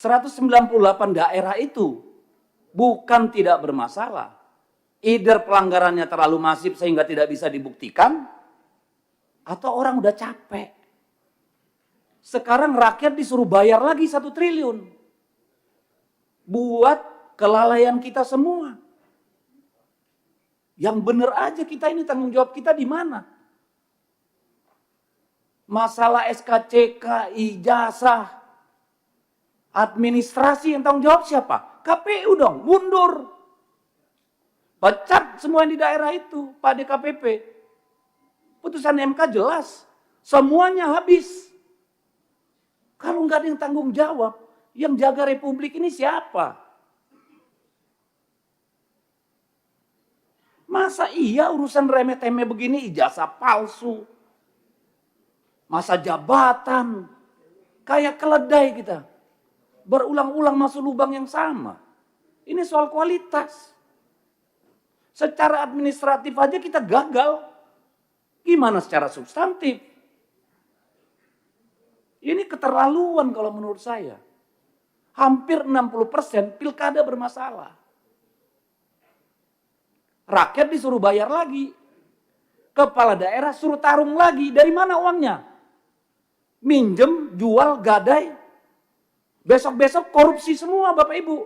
198 daerah itu bukan tidak bermasalah. Either pelanggarannya terlalu masif sehingga tidak bisa dibuktikan, atau orang udah capek. Sekarang rakyat disuruh bayar lagi 1 triliun. Buat kelalaian kita semua. Yang benar aja kita ini tanggung jawab kita di mana? Masalah SKCK, ijazah, administrasi yang tanggung jawab siapa? KPU dong, mundur. Pecat semua yang di daerah itu, Pak DKPP. Putusan MK jelas, semuanya habis. Kalau nggak ada yang tanggung jawab, yang jaga republik ini siapa? Masa iya urusan remeh-temeh begini, ijazah palsu, masa jabatan, kayak keledai kita. Berulang-ulang masuk lubang yang sama. Ini soal kualitas. Secara administratif aja kita gagal. Gimana secara substantif? Ini keterlaluan kalau menurut saya. Hampir 60% pilkada bermasalah. Rakyat disuruh bayar lagi. Kepala daerah suruh tarung lagi. Dari mana uangnya? Minjem, jual, gadai. Besok-besok korupsi semua Bapak Ibu.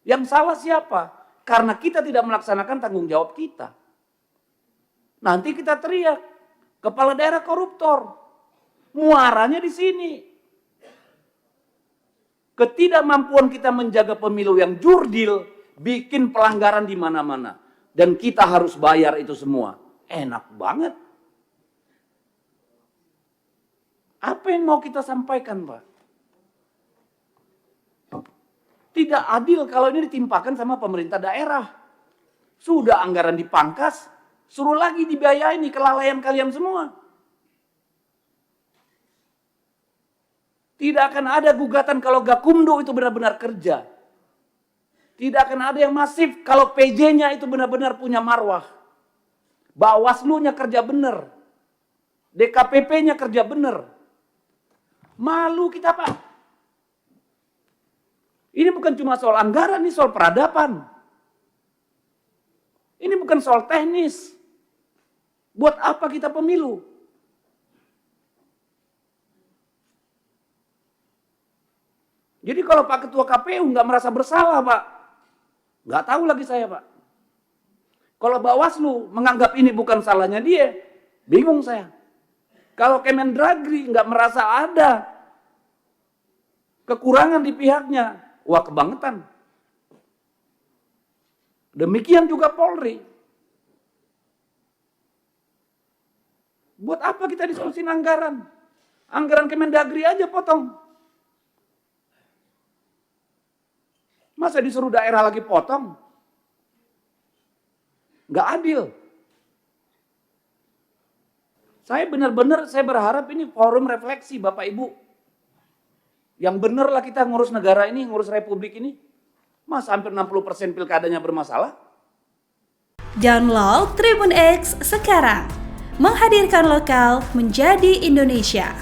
Yang salah siapa? Karena kita tidak melaksanakan tanggung jawab kita. Nanti kita teriak, kepala daerah koruptor. Muaranya di sini. Ketidakmampuan kita menjaga pemilu yang jurdil, bikin pelanggaran di mana-mana. Dan kita harus bayar itu semua. Enak banget. Apa yang mau kita sampaikan, Pak? Tidak adil kalau ini ditimpakan sama pemerintah daerah. Sudah anggaran dipangkas, suruh lagi dibiayai nih kelalaian kalian semua. Tidak akan ada gugatan kalau Gakumdu itu benar-benar kerja. Tidak akan ada yang masif kalau PJ-nya itu benar-benar punya marwah. Bawaslu-nya kerja benar. DKPP-nya kerja benar. Malu kita, Pak. Ini bukan cuma soal anggaran, ini soal peradaban. Ini bukan soal teknis. Buat apa kita pemilu? Jadi kalau Pak Ketua KPU nggak merasa bersalah, Pak, nggak tahu lagi saya, Pak. Kalau Bawaslu menganggap ini bukan salahnya dia, bingung saya. Kalau Kemendagri nggak merasa ada kekurangan di pihaknya, wah kebangetan. Demikian juga Polri. Buat apa kita diskusi anggaran? Anggaran Kemendagri aja potong. Masa disuruh daerah lagi potong? Nggak adil. Saya benar-benar berharap ini forum refleksi Bapak Ibu. Yang benar lah kita ngurus negara ini, ngurus republik ini. Masa hampir 60% pilkadanya bermasalah? Download Tribun X sekarang. Menghadirkan lokal menjadi Indonesia.